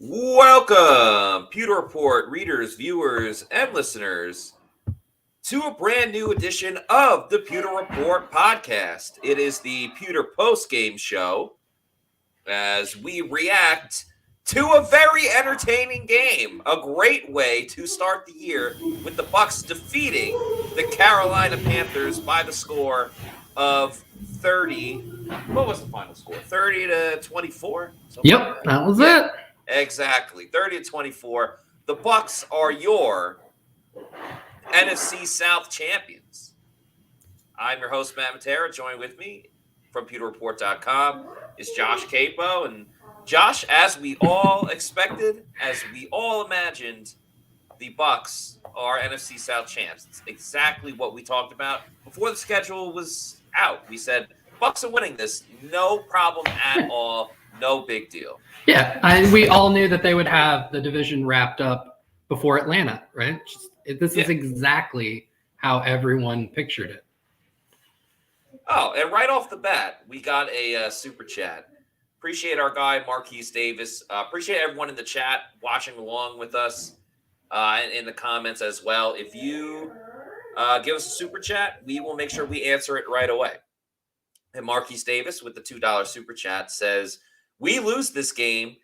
Welcome, Pewter Report readers, viewers, and listeners, to a brand new edition of the Pewter Report podcast. It is the Pewter Postgame Show as we react to a very entertaining game. A great way to start the year with the Bucs defeating the Carolina Panthers by the score of 30. What was the final score? 30-24? Yep, that was it. Exactly. 30-24. The Bucs are your NFC South champions. I'm your host, Matt Matera. Joined with me from pewterreport.com is Josh Capo. And Josh, as we all expected, as we all imagined, the Bucs are NFC South champs. It's exactly what we talked about before the schedule was out. We said, Bucs are winning this. No problem at all. No big deal. Yeah, we all knew that they would have the division wrapped up before Atlanta, right? This is exactly how everyone pictured it. Oh, and right off the bat, we got a super chat. Appreciate our guy, Marquise Davis. Appreciate everyone in the chat watching along with us in the comments as well. If you give us a super chat, we will make sure we answer it right away. And Marquise Davis with the $2 super chat says, we lose this game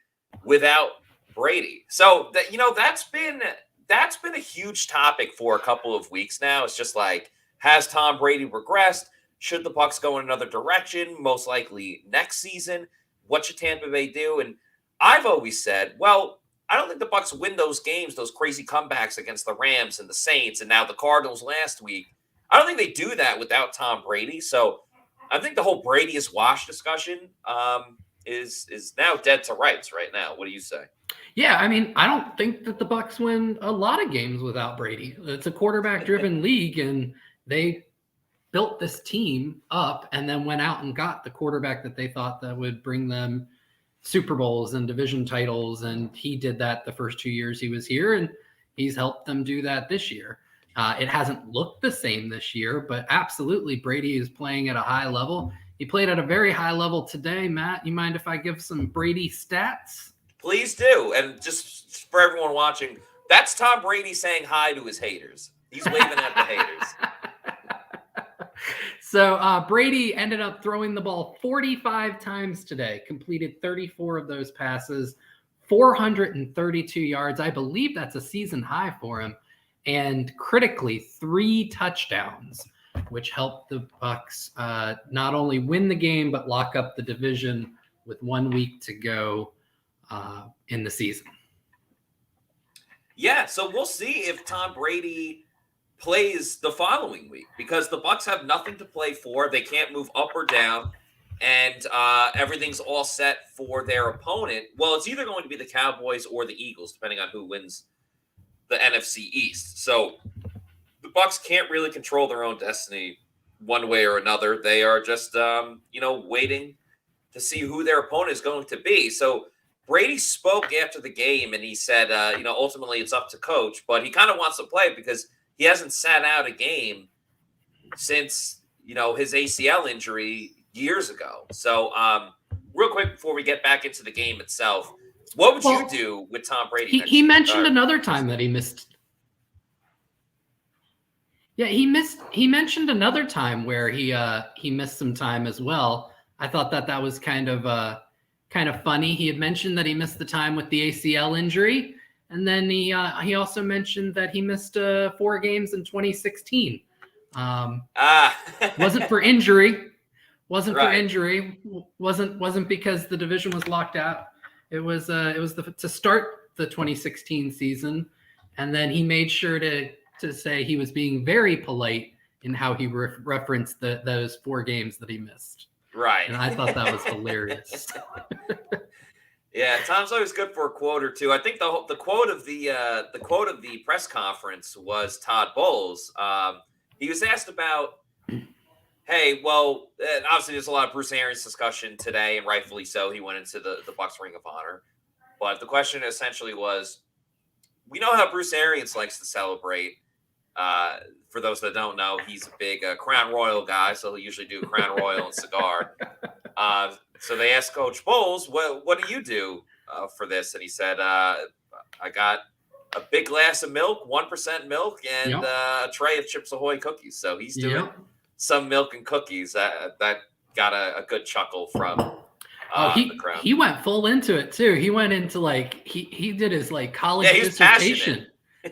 without Brady. So that's been a huge topic for a couple of weeks now. It's just like, has Tom Brady regressed? Should the Bucs go in another direction? Most likely next season. What should Tampa Bay do? And I've always said, well, I don't think the Bucs win those games, those crazy comebacks against the Rams and the Saints, and now the Cardinals last week. I don't think they do that without Tom Brady. So I think the whole Brady is washed discussion is now dead to rights right now. What do you say? Yeah, I mean, I don't think that the Bucs win a lot of games without Brady. It's a quarterback-driven league, and they built this team up and then went out and got the quarterback that they thought that would bring them Super Bowls and division titles, and he did that the first 2 years he was here, and he's helped them do that this year. It hasn't looked the same this year, but absolutely Brady is playing at a high level. He played at a very high level today. Matt, you mind if I give some Brady stats? Please do. And just for everyone watching, that's Tom Brady saying hi to his haters. He's waving at the haters. So Brady ended up throwing the ball 45 times today, completed 34 of those passes, 432 yards. I believe that's a season high for him. And critically, 3 touchdowns, which helped the Bucs not only win the game, but lock up the division with 1 week to go in the season. Yeah, so we'll see if Tom Brady plays the following week, because the Bucs have nothing to play for. They can't move up or down, and everything's all set for their opponent. Well, it's either going to be the Cowboys or the Eagles, depending on who wins the NFC East. So the Bucs can't really control their own destiny one way or another. They are just, waiting to see who their opponent is going to be. So Brady spoke after the game, and he said, ultimately it's up to coach, but he kind of wants to play because he hasn't sat out a game since, his ACL injury years ago. So real quick before we get back into the game itself, what would you do with Tom Brady? He mentioned another time that he missed. Yeah, he mentioned another time where he missed some time as well. I thought that was kind of funny. He had mentioned that he missed the time with the ACL injury, and then he also mentioned that he missed 4 games in 2016. Wasn't for injury. Wasn't for injury. Wasn't because the division was locked out. It was to start the 2016 season, and then he made sure to say he was being very polite in how he referenced those 4 games that he missed. Right. And I thought that was hilarious. Yeah, Tom's always good for a quote or two. I think the quote of the press conference was Todd Bowles. He was asked about, hey, well, obviously there's a lot of Bruce Arians discussion today, and rightfully so. He went into the Bucs Ring of Honor. But the question essentially was, we know how Bruce Arians likes to celebrate. For those that don't know, he's a big Crown Royal guy, so he'll usually do Crown Royal and cigar. So they asked Coach Bowles, what do you do for this, and he said, "I got a big glass of milk, 1% milk, and a tray of Chips Ahoy cookies." So he's doing some milk and cookies. That got a good chuckle from the crowd. He went full into it too. He went into he did his college dissertation.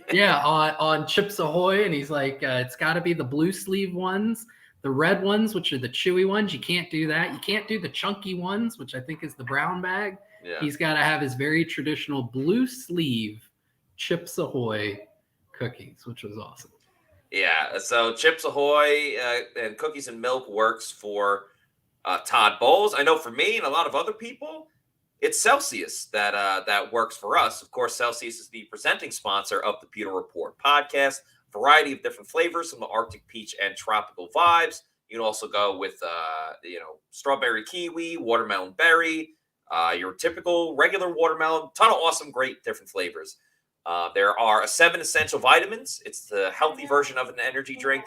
on Chips Ahoy, and he's like, it's got to be the blue sleeve ones, the red ones, which are the chewy ones. You can't do that. You can't do the chunky ones, which I think is the brown bag. Yeah. He's got to have his very traditional blue sleeve Chips Ahoy cookies, which was awesome. Yeah, so Chips Ahoy and cookies and milk works for Todd Bowles. I know for me and a lot of other people, it's Celsius that works for us. Of course, Celsius is the presenting sponsor of the Pewter Report podcast. Variety of different flavors from the Arctic peach and tropical vibes. You can also go with strawberry kiwi, watermelon berry, your typical regular watermelon. Ton of awesome, great different flavors. There are 7 essential vitamins. It's the healthy version of an energy drink.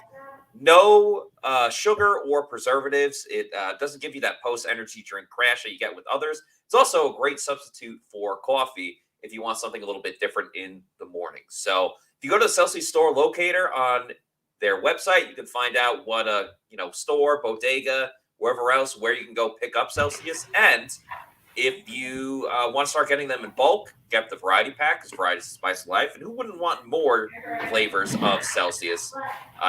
No sugar or preservatives. It doesn't give you that post-energy drink crash that you get with others. It's also a great substitute for coffee if you want something a little bit different in the morning. So if you go to the Celsius store locator on their website, you can find out what store, bodega, wherever else, where you can go pick up Celsius. And if you want to start getting them in bulk, get the variety pack, because variety is the spice of life. And who wouldn't want more flavors of Celsius?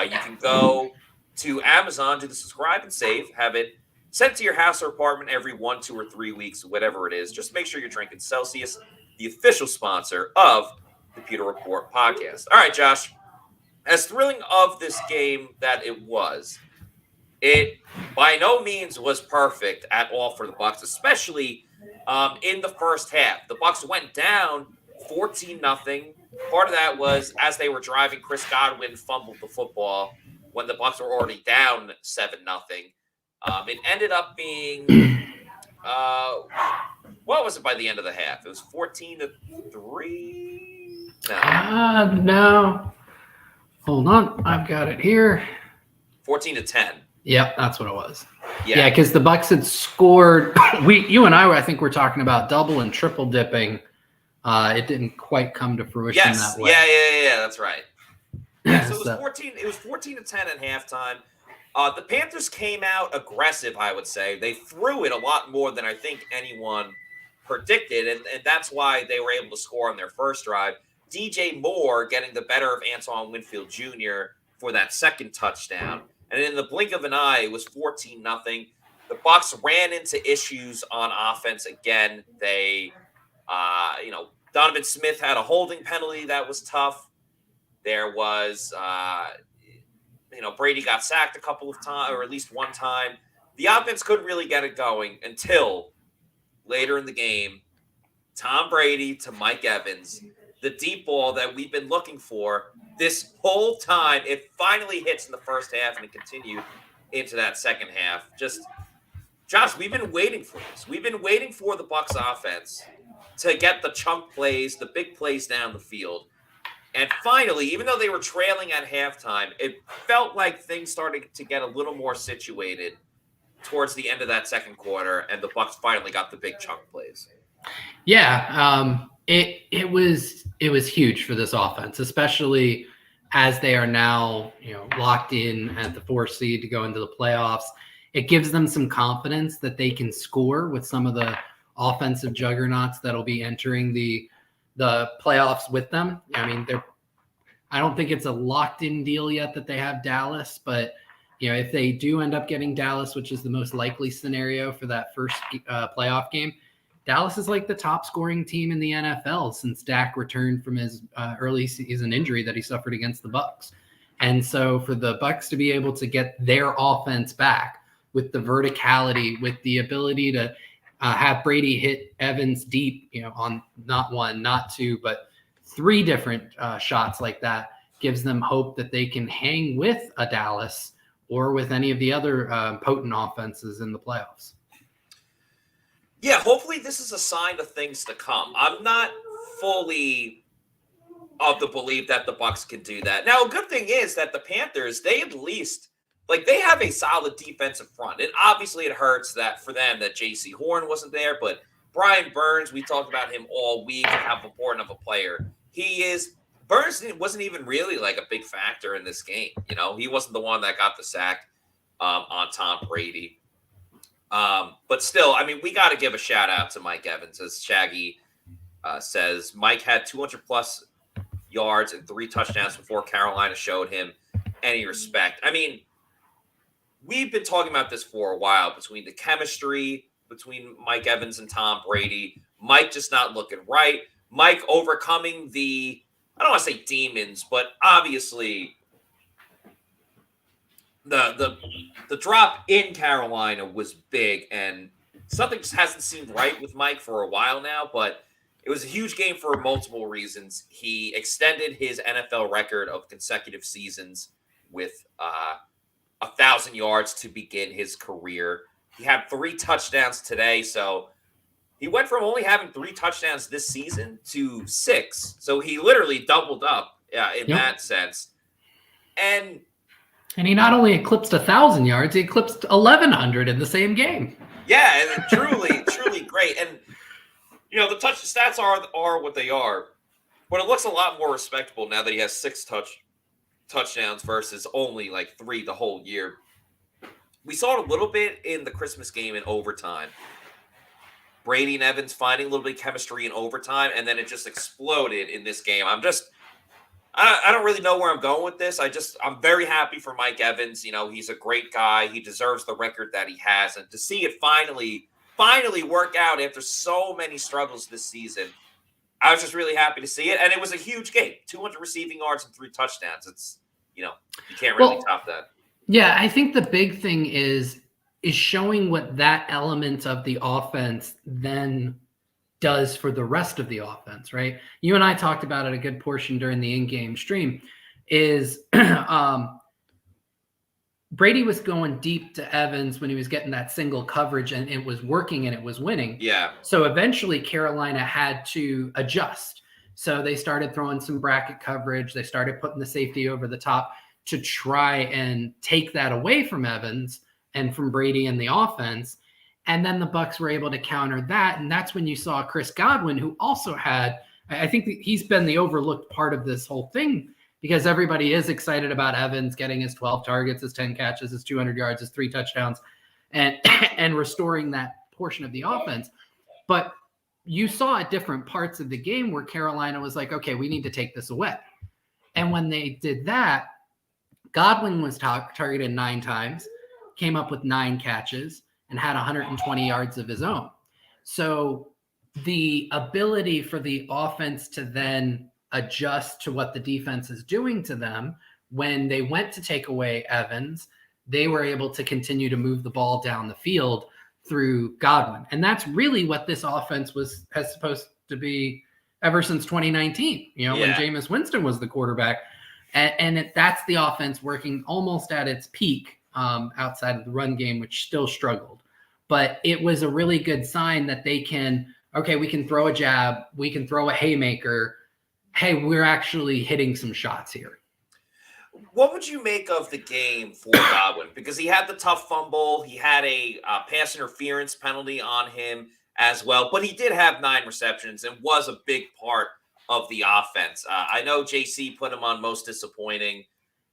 You can go to Amazon, do the subscribe and save, have it sent to your house or apartment every 1, 2, or 3 weeks, whatever it is. Just make sure you're drinking Celsius, the official sponsor of the Pewter Report podcast. All right, Josh, as thrilling of this game that it was, it by no means was perfect at all for the Bucs, especially in the first half. The Bucs went down 14-0. Part of that was as they were driving, Chris Godwin fumbled the football when the Bucs were already down 7-0. It ended up being what was it by the end of the half? It was 14-3. No. Hold on, I've got it here. 14-10. Yep, that's what it was. Yeah, because the Bucs had scored. You and I think we're talking about double and triple dipping. It didn't quite come to fruition that way. Yeah, that's right. Yeah, so it was 14. It was 14-10 at halftime. The Panthers came out aggressive, I would say. They threw it a lot more than I think anyone predicted, and that's why they were able to score on their first drive. DJ Moore getting the better of Antoine Winfield Jr. for that second touchdown. And in the blink of an eye, it was 14-0. The Bucs ran into issues on offense again. They, Donovan Smith had a holding penalty that was tough. There was, Brady got sacked a couple of times, or at least one time. The offense couldn't really get it going until later in the game. Tom Brady to Mike Evans, the deep ball that we've been looking for this whole time. It finally hits in the first half, and it continued into that second half. Just, Josh, we've been waiting for this. We've been waiting for the Bucs offense to get the chunk plays, the big plays down the field. And finally, even though they were trailing at halftime, it felt like things started to get a little more situated towards the end of that second quarter, and the Bucs finally got the big chunk plays. Yeah, it was huge for this offense, especially as they are now locked in at the 4th seed to go into the playoffs. It gives them some confidence that they can score with some of the offensive juggernauts that'll be entering the playoffs with them. I mean, I don't think it's a locked in deal yet that they have Dallas, but if they do end up getting Dallas, which is the most likely scenario for that first playoff game, Dallas is like the top scoring team in the NFL since Dak returned from his early season injury that he suffered against the Bucs. And so for the Bucs to be able to get their offense back with the verticality, with the ability to have Brady hit Evans deep, on not 1, not 2, but 3 different shots like that, gives them hope that they can hang with a Dallas or with any of the other potent offenses in the playoffs. Yeah, hopefully this is a sign of things to come. I'm not fully of the belief that the Bucs can do that. Now, a good thing is that the Panthers, they at least, they have a solid defensive front. And obviously it hurts that for them that J.C. Horn wasn't there, but Brian Burns, we talked about him all week, how important of a player he is. Burns wasn't even really like a big factor in this game. You know, he wasn't the one that got the sack on Tom Brady. But still, I mean, we got to give a shout out to Mike Evans, as Shaggy says. Mike had 200 plus yards and 3 touchdowns before Carolina showed him any respect. I mean, we've been talking about this for a while, between the chemistry between Mike Evans and Tom Brady. Mike just not looking right. Mike overcoming I don't want to say demons, but obviously the drop in Carolina was big, and something just hasn't seemed right with Mike for a while now, but it was a huge game for multiple reasons. He extended his NFL record of consecutive seasons with 1,000 yards to begin his career. He had 3 touchdowns today, so he went from only having 3 touchdowns this season to 6. So he literally doubled up in that sense. And he not only eclipsed 1,000 yards, he eclipsed 1,100 in the same game. Yeah, and truly great. And you know, the stats are what they are, but it looks a lot more respectable now that he has 6 touchdowns versus only like 3 the whole year. We saw it a little bit in the Christmas game in overtime. Brady and Evans finding a little bit of chemistry in overtime, and then it just exploded in this game. I don't really know where I'm going with this. I'm very happy for Mike Evans. You know, he's a great guy. He deserves the record that he has. And to see it finally work out after so many struggles this season, I was just really happy to see it. And it was a huge game. 200 receiving yards and 3 touchdowns. It's, you know, you can't really top that. Yeah, I think the big thing is showing what that element of the offense then does for the rest of the offense, right? You and I talked about it a good portion during the in-game stream, is Brady was going deep to Evans when he was getting that single coverage, and it was working and it was winning. Yeah. So eventually Carolina had to adjust. So they started throwing some bracket coverage. They started putting the safety over the top to try and take that away from Evans and from Brady and the offense. And then the Bucs were able to counter that. And that's when you saw Chris Godwin, who also had, I think he's been the overlooked part of this whole thing, because everybody is excited about Evans getting his 12 targets, his 10 catches, his 200 yards, his 3 touchdowns, and restoring that portion of the offense. But you saw at different parts of the game where Carolina was like, okay, we need to take this away. And when they did that, Godwin was targeted 9 times, came up with 9 catches, and had 120 yards of his own. So the ability for the offense to then adjust to what the defense is doing to them, when they went to take away Evans, they were able to continue to move the ball down the field through Godwin. And that's really what this offense has supposed to be ever since 2019, when Jameis Winston was the quarterback. And that's the offense working almost at its peak outside of the run game, which still struggled. But it was a really good sign that we can throw a jab, we can throw a haymaker. Hey, we're actually hitting some shots here. What would you make of the game for Godwin? Because he had the tough fumble. He had a pass interference penalty on him as well. But he did have 9 receptions and was a big part of the offense. I know JC put him on most disappointing,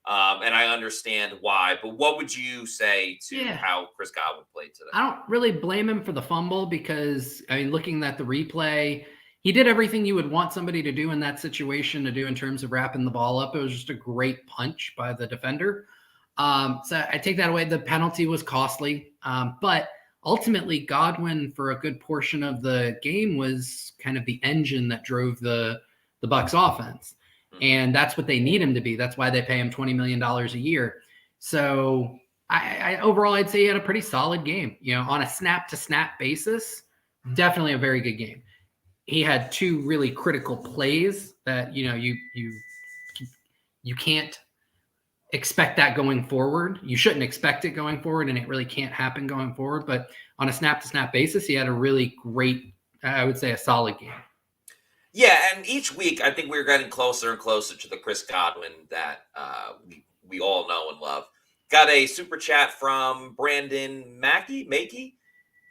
and I understand why. But what would you say to how Chris Godwin played today? I don't really blame him for the fumble because, looking at the replay, he did everything you would want somebody to do in that situation to do in terms of wrapping the ball up. It was just a great punch by the defender. So I take that away. The penalty was costly. But ultimately, Godwin, for a good portion of the game, was kind of the engine that drove the Bucs offense. And that's what they need him to be. That's why they pay him $20 million a year. So I overall, I'd say he had a pretty solid game. On a snap-to-snap basis, definitely a very good game. He had 2 really critical plays that, you can't expect that going forward. You shouldn't expect it going forward, and it really can't happen going forward. But on a snap-to-snap basis, he had a really great, I would say, a solid game. Yeah, and each week, I think we're getting closer and closer to the Chris Godwin that we all know and love. Got a super chat from Brandon Mackey.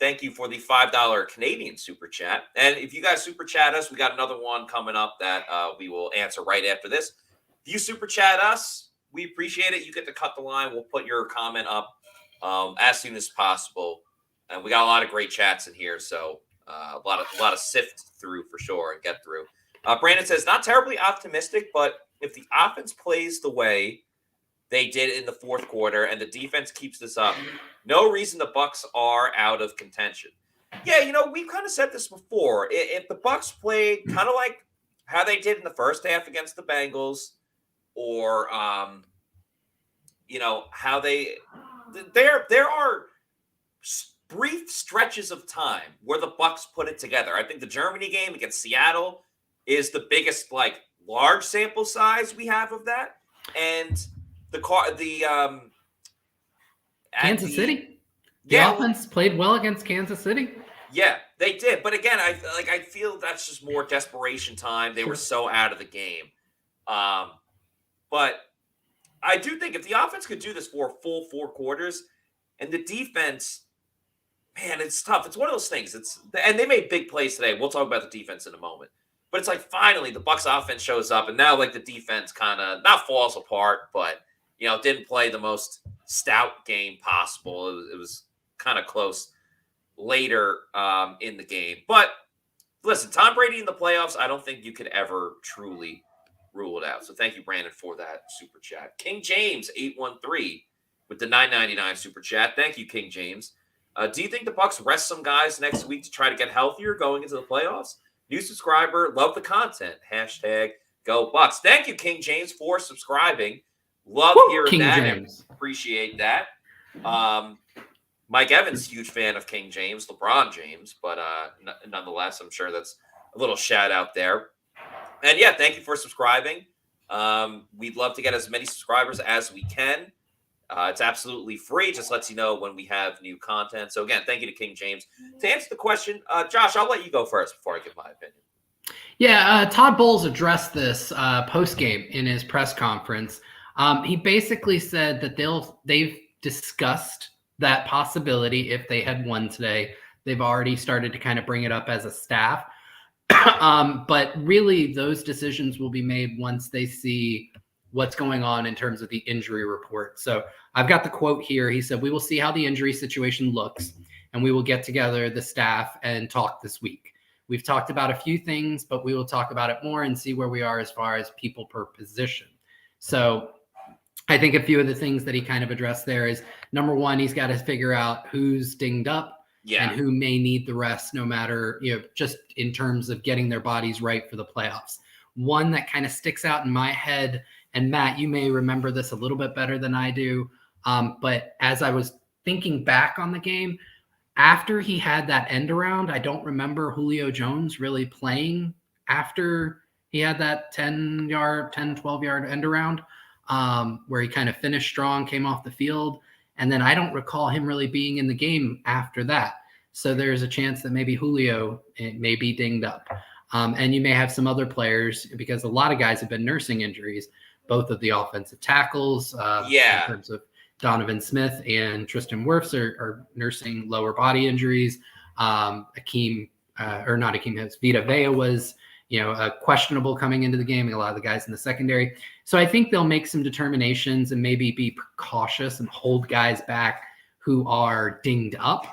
thank you for the $5 Canadian super chat. And if you guys super chat us, we got another one coming up that we will answer right after this. If you super chat us, we appreciate it. You get to cut the line. We'll put your comment up as soon as possible. And we got a lot of great chats in here, so a lot of sift through for sure and get through. Brandon says, not terribly optimistic, but if the offense plays the way they did in the fourth quarter and the defense keeps this up, no reason the Bucs are out of contention. Yeah, we've kind of said this before. If the Bucs played kind of like how they did in the first half against the Bengals, or how there are brief stretches of time where the Bucs put it together. I think the Germany game against Seattle is the biggest large sample size we have of that, and Kansas City. The Yeah, offense played well against Kansas City. Yeah, they did. But again, I feel that's just more desperation time. They were so out of the game. But I do think if the offense could do this for a full 4 quarters, and the defense, man, it's tough. It's one of those things. And they made big plays today. We'll talk about the defense in a moment. But it's finally the Bucs offense shows up, and now the defense kind of not falls apart, but didn't play the most stout game possible. It was kind of close later in the game. But listen, Tom Brady in the playoffs, I don't think you could ever truly rule it out. So thank you, Brandon, for that super chat. King James 813 with the $9.99 super chat. Thank you, King James. Do you think the Bucs rest some guys next week to try to get healthier going into the playoffs? New subscriber, love the content. Hashtag go Bucs. Thank you, King James, for subscribing. Love hearing King that. James. Appreciate that. Mike Evans, huge fan of King James, LeBron James, but nonetheless, I'm sure that's a little shout out there. And yeah, thank you for subscribing. We'd love to get as many subscribers as we can. It's absolutely free. Just lets you know when we have new content. So again, thank you to King James. To answer the question, Josh, I'll let you go first before I give my opinion. Yeah, Todd Bowles addressed this post-game in his press conference. He basically said that they've discussed that possibility if they had won today. They've already started to kind of bring it up as a staff. But really, those decisions will be made once they see what's going on in terms of the injury report. So I've got the quote here. He said, "We will see how the injury situation looks, and we will get together the staff and talk this week. We've talked about a few things, but we will talk about it more and see where we are as far as people per position." So I think a few of the things that he kind of addressed there is, number one, he's got to figure out who's dinged up and who may need the rest, no matter, just in terms of getting their bodies right for the playoffs. One that kind of sticks out in my head, and Matt, you may remember this a little bit better than I do, but as I was thinking back on the game, after he had that end around, I don't remember Julio Jones really playing after he had that 12-yard end around, where he kind of finished strong, came off the field. And then I don't recall him really being in the game after that. So there's a chance that maybe Julio may be dinged up. And you may have some other players, because a lot of guys have been nursing injuries, both of the offensive tackles, in terms of Donovan Smith and Tristan Wirfs are nursing lower body injuries. Vita Vea was, questionable coming into the game, and a lot of the guys in the secondary. So I think they'll make some determinations and maybe be cautious and hold guys back who are dinged up.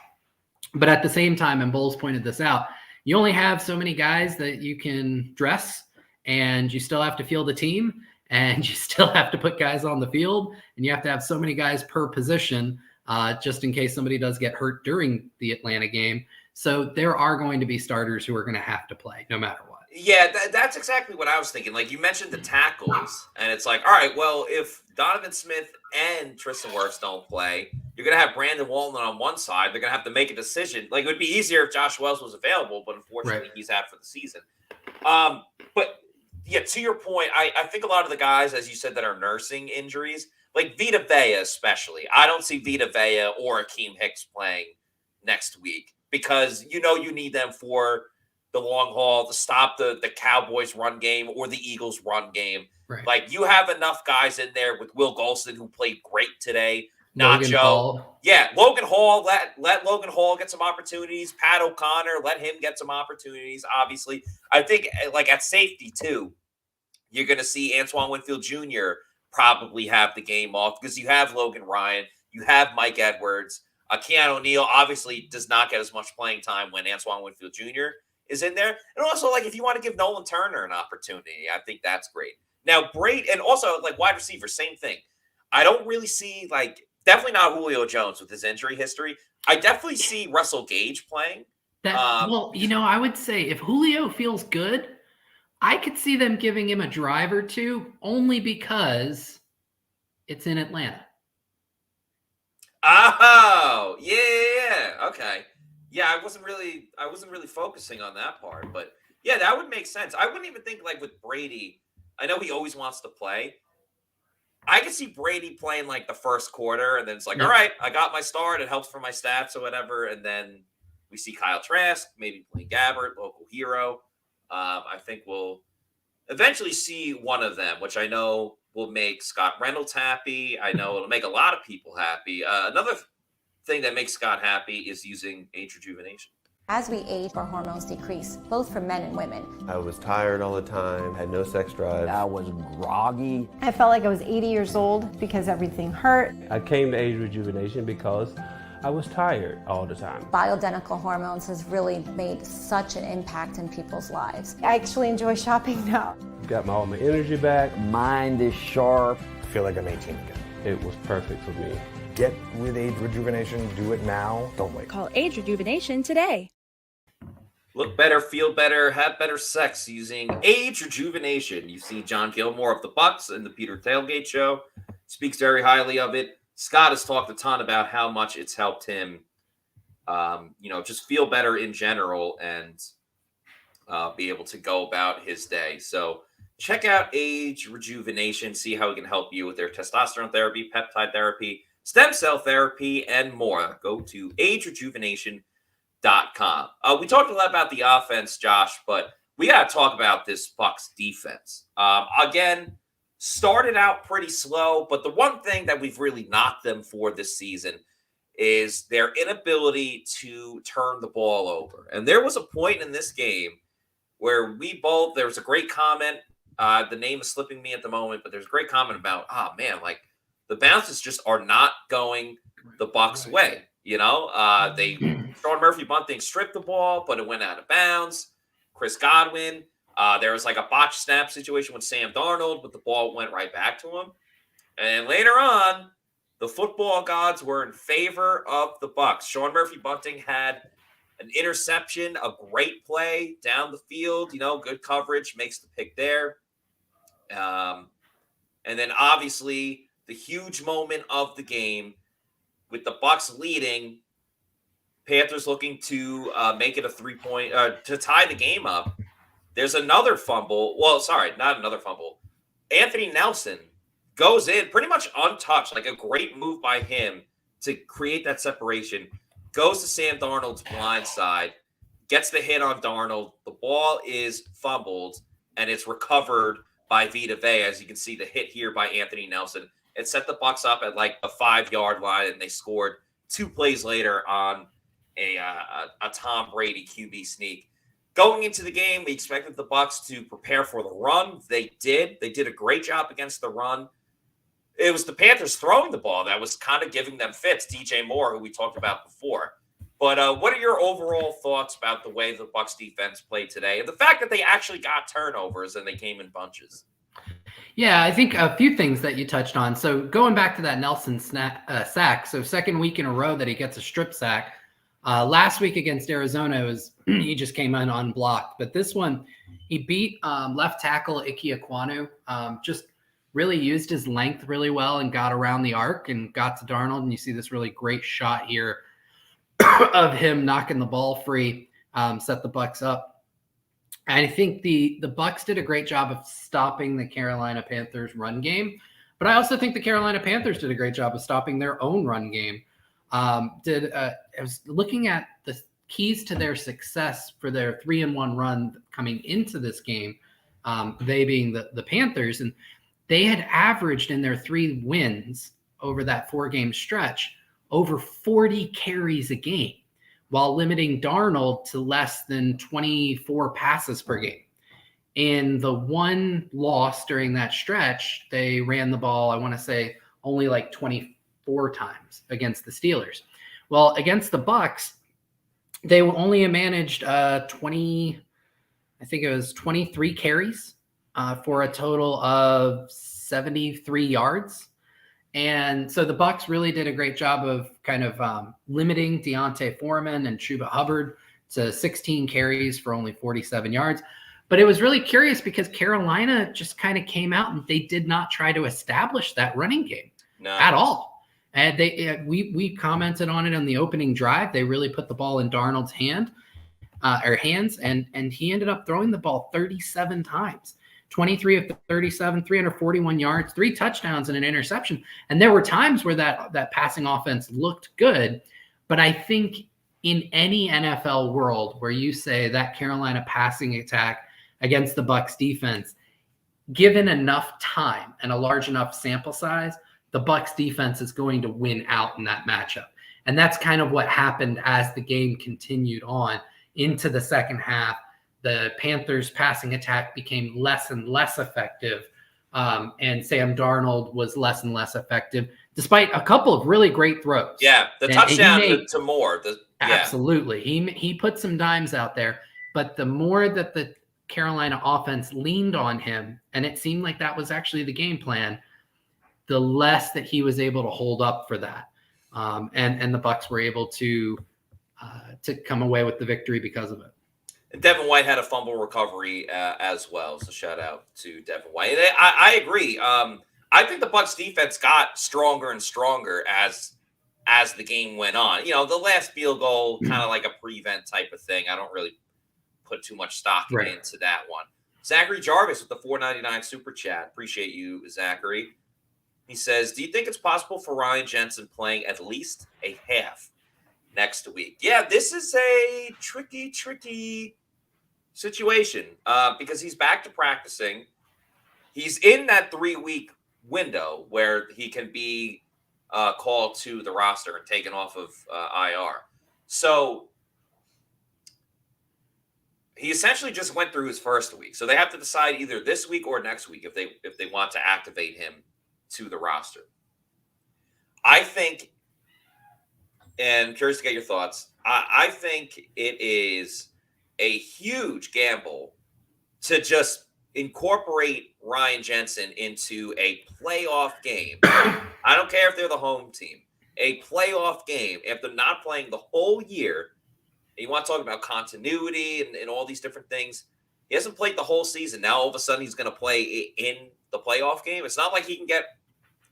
But at the same time, and Bowles pointed this out, you only have so many guys that you can dress, and you still have to field a team, and you still have to put guys on the field, and you have to have so many guys per position, just in case somebody does get hurt during the Atlanta game. So there are going to be starters who are going to have to play no matter what. Yeah, that's exactly what I was thinking. You mentioned the tackles, and it's all right, well, if Donovan Smith and Tristan Wirfs don't play, you're going to have Brandon Walton on one side. They're going to have to make a decision. It would be easier if Josh Wells was available, but unfortunately he's out for the season. But yeah, to your point, I think a lot of the guys, as you said, that are nursing injuries, like Vita Vea especially, I don't see Vita Vea or Akeem Hicks playing next week, because you need them for the long haul to stop the Cowboys run game or the Eagles run game. Right. You have enough guys in there with Will Golston, who played great today, Logan Nacho. Hall. Yeah, Logan Hall, let Logan Hall get some opportunities. Pat O'Connor, let him get some opportunities, obviously. I think, like, at safety, too, you're going to see Antoine Winfield Jr. probably have the game off because you have Logan Ryan, you have Mike Edwards. Keanu O'Neal obviously does not get as much playing time when Antoine Winfield Jr. is in there. And also, like, if you want to give Nolan Turner an opportunity, I think that's great. Now, Brady, and also, like, wide receiver, same thing. I don't really see, like, definitely not Julio Jones with his injury history. I definitely see Russell Gage playing. Well, I would say if Julio feels good, I could see them giving him a drive or two only because it's in Atlanta. Oh, yeah. Okay. Yeah, I wasn't really focusing on that part, but yeah, that would make sense. I wouldn't even think, like, with Brady, I know he always wants to play. I could see Brady playing like the first quarter, and then it's like, all right, I got my start. It helps for my stats or whatever. And then we see Kyle Trask, maybe Blaine Gabbert, local hero. I think we'll eventually see one of them, which I know will make Scott Reynolds happy. I know it'll make a lot of people happy. Another thing that makes Scott happy is using age rejuvenation. As we age, our hormones decrease, both for men and women. I was tired all the time, had no sex drive. I was groggy. I felt like I was 80 years old because everything hurt. I came to age rejuvenation because I was tired all the time. Bioidentical hormones has really made such an impact in people's lives. I actually enjoy shopping now. Got all my energy back. Mind is sharp. I feel like I'm 18 again. It was perfect for me. Get with age rejuvenation. Do it now. Don't wait. Call Age Rejuvenation today. Look better, feel better, have better sex using age rejuvenation. You see John Gilmore of the Bucs in the Peter Tailgate Show. Speaks very highly of it. Scott has talked a ton about how much it's helped him, just feel better in general and be able to go about his day. So check out age rejuvenation. See how it can help you with their testosterone therapy, peptide therapy, stem cell therapy, and more. Go to agerejuvenation.com. We talked a lot about the offense, Josh, but we got to talk about this Bucs defense. Again, started out pretty slow, but the one thing that we've really knocked them for this season is their inability to turn the ball over. And there was a point in this game where there was a great comment. The name is slipping me at the moment, but there's a great comment about, the bounces just are not going the Bucs' way. Sean Murphy-Bunting stripped the ball, but it went out of bounds. Chris Godwin, there was like a botched snap situation with Sam Darnold, but the ball went right back to him. And later on, the football gods were in favor of the Bucs. Sean Murphy-Bunting had an interception, a great play down the field, good coverage, makes the pick there. And then obviously the huge moment of the game with the Bucs leading, Panthers looking to make it a 3-point to tie the game up. There's another fumble. Well, sorry, not another fumble. Anthony Nelson goes in pretty much untouched, like a great move by him to create that separation. Goes to Sam Darnold's blind side, gets the hit on Darnold. The ball is fumbled, and it's recovered by Vita Vea. As you can see, the hit here by Anthony Nelson. It set the Bucs up at like a 5-yard line, and they scored 2 plays later on a Tom Brady QB sneak. Going into the game, we expected the Bucs to prepare for the run. They did. They did a great job against the run. It was the Panthers throwing the ball that was kind of giving them fits. DJ Moore, who we talked about before. But what are your overall thoughts about the way the Bucs defense played today, and the fact that they actually got turnovers and they came in bunches? Yeah, I think a few things that you touched on. So going back to that Nelson sack, so second week in a row that he gets a strip sack. Last week against Arizona, he just came in unblocked. But this one, he beat left tackle Ike Ekwonu, just really used his length really well and got around the arc and got to Darnold. And you see this really great shot here of him knocking the ball free, set the Bucs up. And I think the Bucs did a great job of stopping the Carolina Panthers run game. But I also think the Carolina Panthers did a great job of stopping their own run game. I was looking at the keys to their success for their 3-1 run coming into this game, they being the Panthers, and they had averaged in their 3 wins over that 4-game stretch over 40 carries a game, while limiting Darnold to less than 24 passes per game. In the one loss during that stretch, they ran the ball, I want to say, only like 24 times against the Steelers. Well, against the Bucs, they only managed 23 carries for a total of 73 yards. And so the Bucs really did a great job of kind of limiting Deontay Foreman and Chuba Hubbard to 16 carries for only 47 yards. But it was really curious because Carolina just kind of came out and they did not try to establish that running game at all. And we commented on it on the opening drive. They really put the ball in Darnold's hands, and he ended up throwing the ball 37 times. 23 of 37, 341 yards, 3 touchdowns, and an interception. And there were times where that passing offense looked good. But I think in any NFL world where you say that Carolina passing attack against the Bucs defense, given enough time and a large enough sample size, the Bucs defense is going to win out in that matchup. And that's kind of what happened as the game continued on into the second half. The Panthers passing attack became less and less effective. And Sam Darnold was less and less effective, despite a couple of really great throws. Yeah, the touchdown to Moore. Absolutely. He put some dimes out there, but the more that the Carolina offense leaned on him, and it seemed like that was actually the game plan, the less that he was able to hold up for that. And the Bucs were able to come away with the victory because of it. And Devin White had a fumble recovery as well. So shout out to Devin White. I agree. I think the Bucs defense got stronger and stronger as the game went on. You know, the last field goal, kind of like a prevent type of thing. I don't really put too much stock into that one. Zachary Jarvis with the $4.99 super chat. Appreciate you, Zachary. He says, do you think it's possible for Ryan Jensen playing at least a half next week? Yeah, this is a tricky situation because he's back to practicing. He's in that 3-week window where he can be called to the roster and taken off of IR. So he essentially just went through his first week. So they have to decide either this week or next week if they want to activate him to the roster. I think, and I'm curious to get your thoughts, I think it is a huge gamble to just incorporate Ryan Jensen into a playoff game. I don't care if they're the home team. A playoff game, if they're not playing the whole year, and you want to talk about continuity and all these different things. He hasn't played the whole season. Now, all of a sudden, he's going to play in the playoff game. It's not like he can get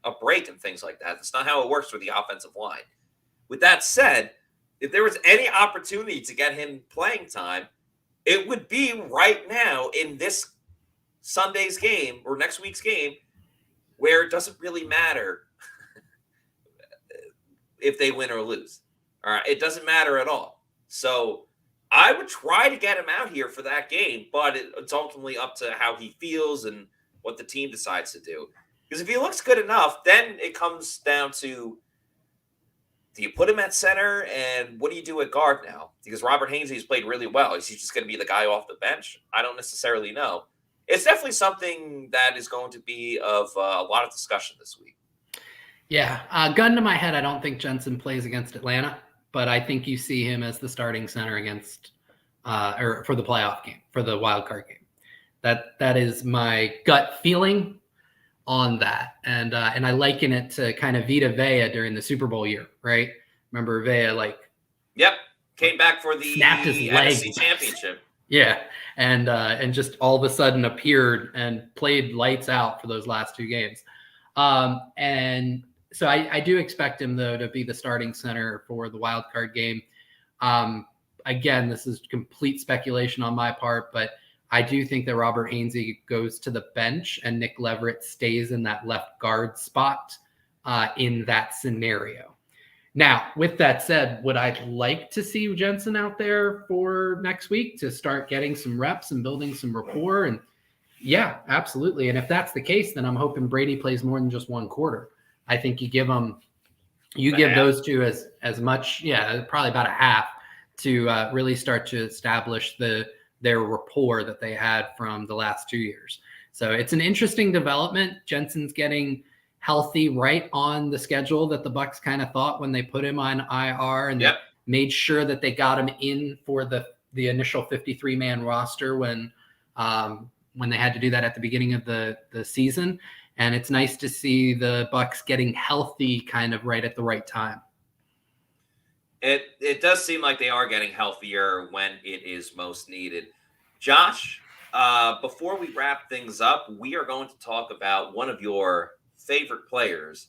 a break and things like that. That's not how it works for the offensive line. With that said, if there was any opportunity to get him playing time, it would be right now in this Sunday's game or next week's game where it doesn't really matter if they win or lose. All right, it doesn't matter at all. So I would try to get him out here for that game, but it's ultimately up to how he feels and what the team decides to do. Because if he looks good enough, then it comes down to, do you put him at center, and what do you do at guard now? Because Robert Hainsey has played really well. Is he just going to be the guy off the bench? I don't necessarily know. It's definitely something that is going to be of a lot of discussion this week. Yeah, gun to my head, I don't think Jensen plays against Atlanta, but I think you see him as the starting center against or for the playoff game, for the wild card game. That is my gut feeling on that. And I liken it to kind of Vita Vea during the Super Bowl year, right? Remember Vea Yep, came back for the snapped his leg. NFC Championship. Yeah, and just all of a sudden appeared and played lights out for those last 2 games. And so I do expect him, though, to be the starting center for the wild card game. Again, this is complete speculation on my part, but I do think that Robert Hainsey goes to the bench and Nick Leverett stays in that left guard spot in that scenario. Now, with that said, would I like to see Jensen out there for next week to start getting some reps and building some rapport? And yeah, absolutely. And if that's the case, then I'm hoping Brady plays more than just 1 quarter. I think you give those two as much, probably about a half to really start to establish their rapport that they had from the last 2 years. So it's an interesting development. Jensen's getting healthy right on the schedule that the Bucs kind of thought when they put him on IR, and they made sure that they got him in for the initial 53-man roster when they had to do that at the beginning of the season. And it's nice to see the Bucs getting healthy kind of right at the right time. It does seem like they are getting healthier when it is most needed. Josh, before we wrap things up, we are going to talk about one of your favorite players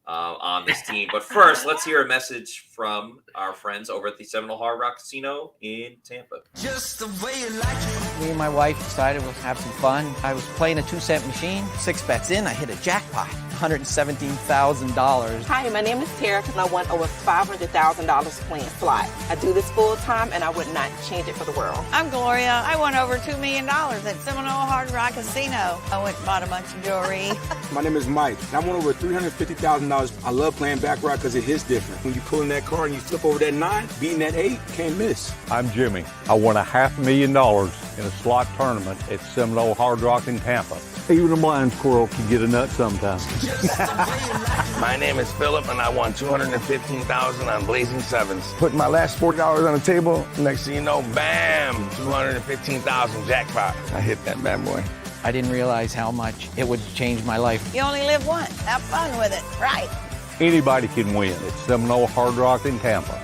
on this team. But first, let's hear a message from our friends over at the Seminole Hard Rock Casino in Tampa. Just the way you like it. Me and my wife decided we'll have some fun. I was playing a 2-cent machine. 6 bets in, I hit a jackpot. $117,000. Hi, my name is Tara, and I won over $500,000 playing slot. I do this full time, and I would not change it for the world. I'm Gloria. I won over $2 million at Seminole Hard Rock Casino. I went and bought a bunch of jewelry. My name is Mike. I won over $350,000. I love playing baccarat because it hits different. When you pull in that card and you flip over that 9, beating that 8, can't miss. I'm Jimmy. I won $500,000 in a slot tournament at Seminole Hard Rock in Tampa. Even a blind squirrel can get a nut sometimes. My name is Philip, and I won $215,000 on Blazing Sevens. Put my last $40 on the table. Next thing you know, bam, $215,000 jackpot. I hit that bad boy. I didn't realize how much it would change my life. You only live once. Have fun with it, right? Anybody can win at Seminole Hard Rock in Tampa.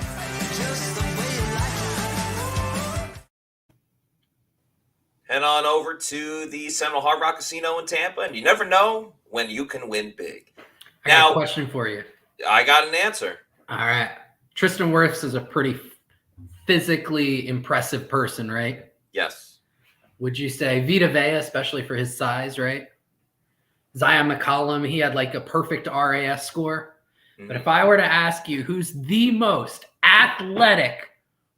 Head on over to the Seminole Hard Rock Casino in Tampa, and you never know when you can win big. I got a question for you. I got an answer. All right. Tristan Wirfs is a pretty physically impressive person, right? Yes. Would you say Vita Vea, especially for his size, right? Zion McCollum, he had like a perfect RAS score. Mm-hmm. But if I were to ask you who's the most athletic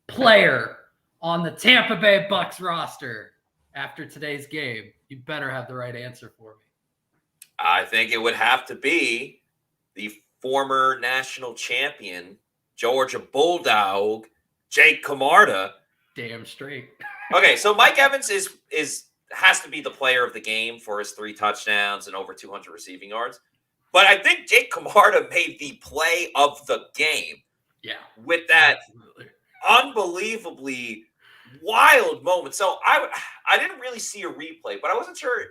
player on the Tampa Bay Bucs roster after today's game, you better have the right answer for me. I think it would have to be the former national champion, Georgia Bulldog, Jake Camarda. Damn straight. Okay, so Mike Evans has to be the player of the game for his 3 touchdowns and over 200 receiving yards. But I think Jake Camarda made the play of the game. Yeah. With that unbelievably wild moment. So I didn't really see a replay, but I wasn't sure.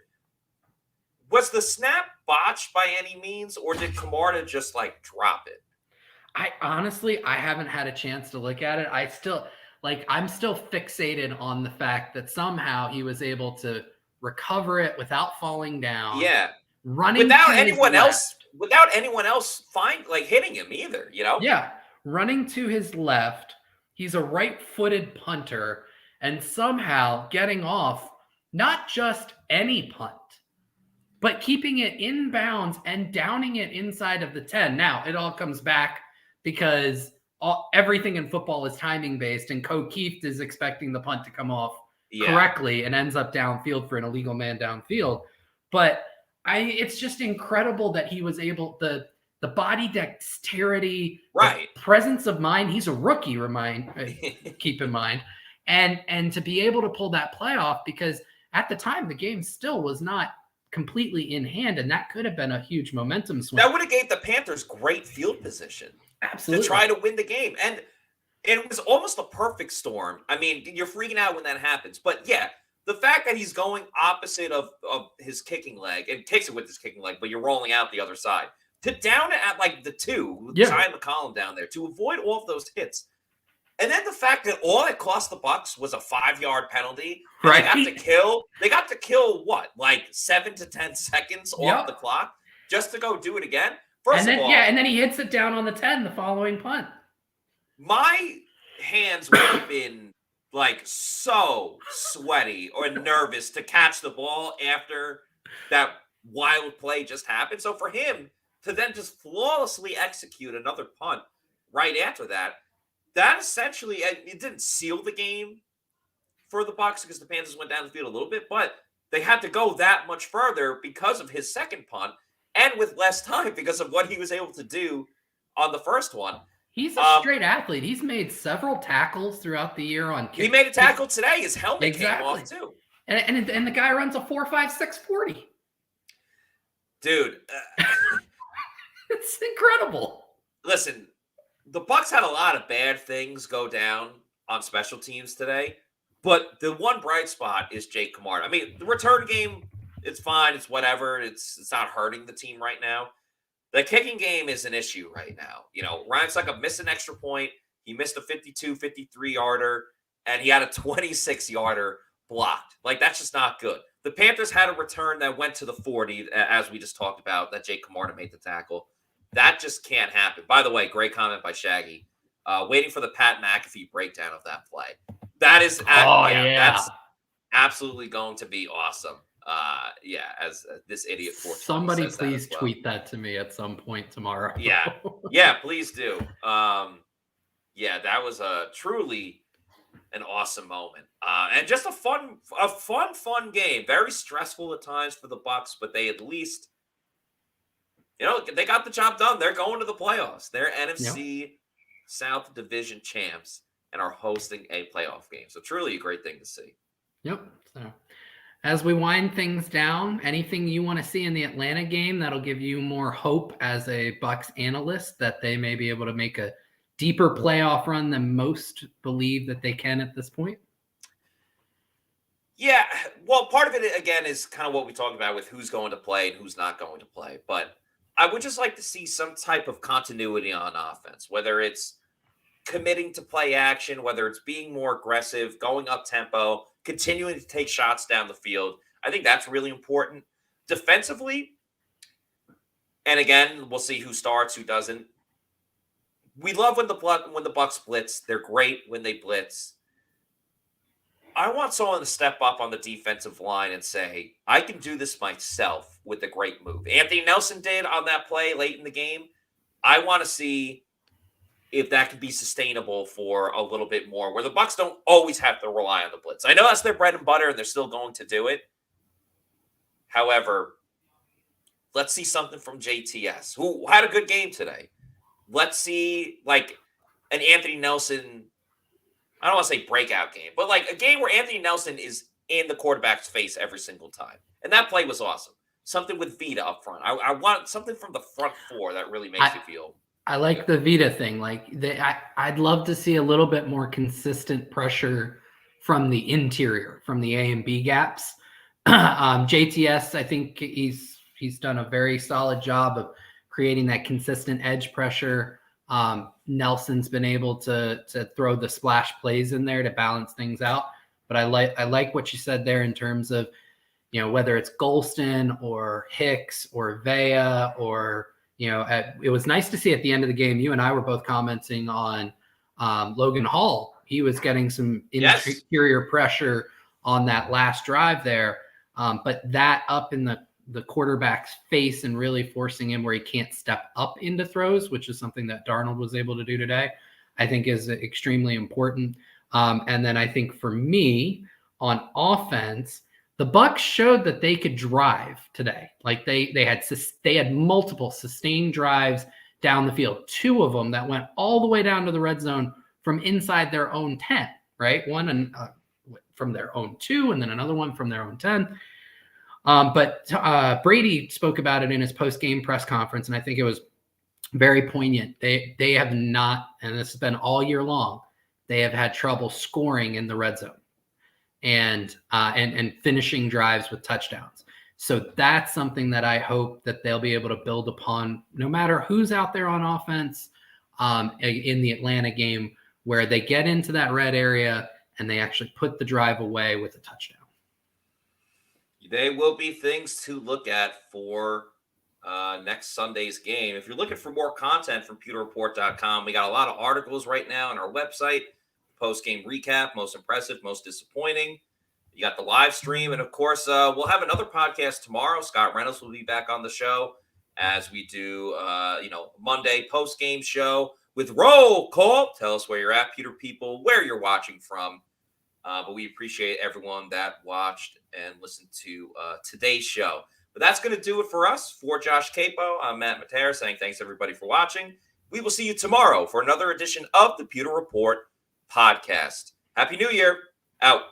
Was the snap botched by any means, or did Camarda just like drop it? I haven't had a chance to look at it. I'm still fixated on the fact that somehow he was able to recover it without falling down. Yeah. Running without anyone else hitting him either, you know? Yeah. Running to his left. He's a right-footed punter and somehow getting off not just any punt, but keeping it inbounds and downing it inside of the 10. Now, it all comes back because everything in football is timing-based, and Keith is expecting the punt to come off correctly and ends up downfield for an illegal man downfield. But it's just incredible that he was able – the body dexterity, the presence of mind. He's a rookie, keep in mind. And to be able to pull that play off, because at the time, the game still was not – completely in hand, and that could have been a huge momentum swing. That would have gave the Panthers great field position. Absolutely. To try to win the game. And it was almost a perfect storm. I mean, you're freaking out when that happens. But yeah, the fact that he's going opposite of his kicking leg and takes it with his kicking leg, but you're rolling out the other side to down it at like the 2, Zion McCollum down there to avoid all of those hits. And then the fact that all it cost the Bucs was a 5-yard penalty. Right. They got to kill what? Like 7 to 10 seconds off the clock just to go do it again. First of all, and then he hits it down on the 10 the following punt. My hands would have been like so sweaty or nervous to catch the ball after that wild play just happened. So for him to then just flawlessly execute another punt right after that essentially, it didn't seal the game for the Bucs because the Panthers went down the field a little bit, but they had to go that much further because of his second punt. and with less time because of what he was able to do on the first one. He's a straight athlete. He's made several tackles throughout the year on. He made a tackle today. His helmet came off too. And the guy runs a 4.56 40. Dude, it's incredible. Listen, the Bucs had a lot of bad things go down on special teams today, but the one bright spot is Jake Camarda. I mean, the return game, it's fine. It's whatever. It's not hurting the team right now. The kicking game is an issue right now. You know, Ryan Succop missed an extra point. He missed a 52, 53-yarder, and he had a 26-yarder blocked. Like, that's just not good. The Panthers had a return that went to the 40, as we just talked about, that Jake Camarda made the tackle. That just can't happen. By the way, great comment by Shaggy. Waiting for the Pat McAfee breakdown of that play. That is, that's absolutely going to be awesome. As this idiot. Somebody please tweet that to me at some point tomorrow. Yeah, please do. That was truly an awesome moment, and just a fun game. Very stressful at times for the Bucs, but they at least, they got the job done. They're going to the playoffs. They're NFC South Division champs and are hosting a playoff game. So truly a great thing to see. Yep. So, as we wind things down, anything you want to see in the Atlanta game that'll give you more hope as a Bucs analyst that they may be able to make a deeper playoff run than most believe that they can at this point? Yeah, well, part of it, again, is kind of what we talked about with who's going to play and who's not going to play. But I would just like to see some type of continuity on offense, whether it's committing to play action, whether it's being more aggressive, going up tempo, continuing to take shots down the field. I think that's really important. Defensively, and again, we'll see who starts, who doesn't. We love when the Bucs blitz. They're great when they blitz. I want someone to step up on the defensive line and say, I can do this myself with a great move. Anthony Nelson did on that play late in the game. I want to see if that could be sustainable for a little bit more, where the Bucs don't always have to rely on the blitz. I know that's their bread and butter, and they're still going to do it. However, let's see something from JTS, who had a good game today. Let's see, like, an Anthony Nelson, I don't want to say breakout game, but like a game where Anthony Nelson is in the quarterback's face every single time. And that play was awesome. Something with Vita up front. I want something from the front four that really makes you feel. I like the Vita thing. Like, I'd love to see a little bit more consistent pressure from the interior, from the A and B gaps. JTS, I think he's done a very solid job of creating that consistent edge pressure. Nelson's been able to throw the splash plays in there to balance things out. But I like what you said there in terms of, whether it's Golston or Hicks or Vea or, it was nice to see at the end of the game, you and I were both commenting on Logan Hall. He was getting some interior pressure on that last drive there. But that up in the quarterback's face and really forcing him where he can't step up into throws, which is something that Darnold was able to do today, I think is extremely important. And then I think for me on offense, the Bucs showed that they could drive today. Like they had multiple sustained drives down the field, 2 of them that went all the way down to the red zone from inside their own 10, right? One from their own 2 and then another one from their own 10. But Brady spoke about it in his post-game press conference, and I think it was very poignant. They have not, and this has been all year long, they have had trouble scoring in the red zone and finishing drives with touchdowns. So that's something that I hope that they'll be able to build upon, no matter who's out there on offense in the Atlanta game, where they get into that red area and they actually put the drive away with a touchdown. They will be things to look at for next Sunday's game. If you're looking for more content from pewterreport.com, we got a lot of articles right now on our website. Post-game recap, most impressive, most disappointing. You got the live stream. And, of course, we'll have another podcast tomorrow. Scott Reynolds will be back on the show as we do, Monday post-game show with Roll Call. Tell us where you're at, Pewter people, where you're watching from. But we appreciate everyone that watched and listened to today's show. But that's going to do it for us. For Josh Capo, I'm Matt Matera saying thanks, everybody, for watching. We will see you tomorrow for another edition of the Pewter Report podcast. Happy New Year. Out.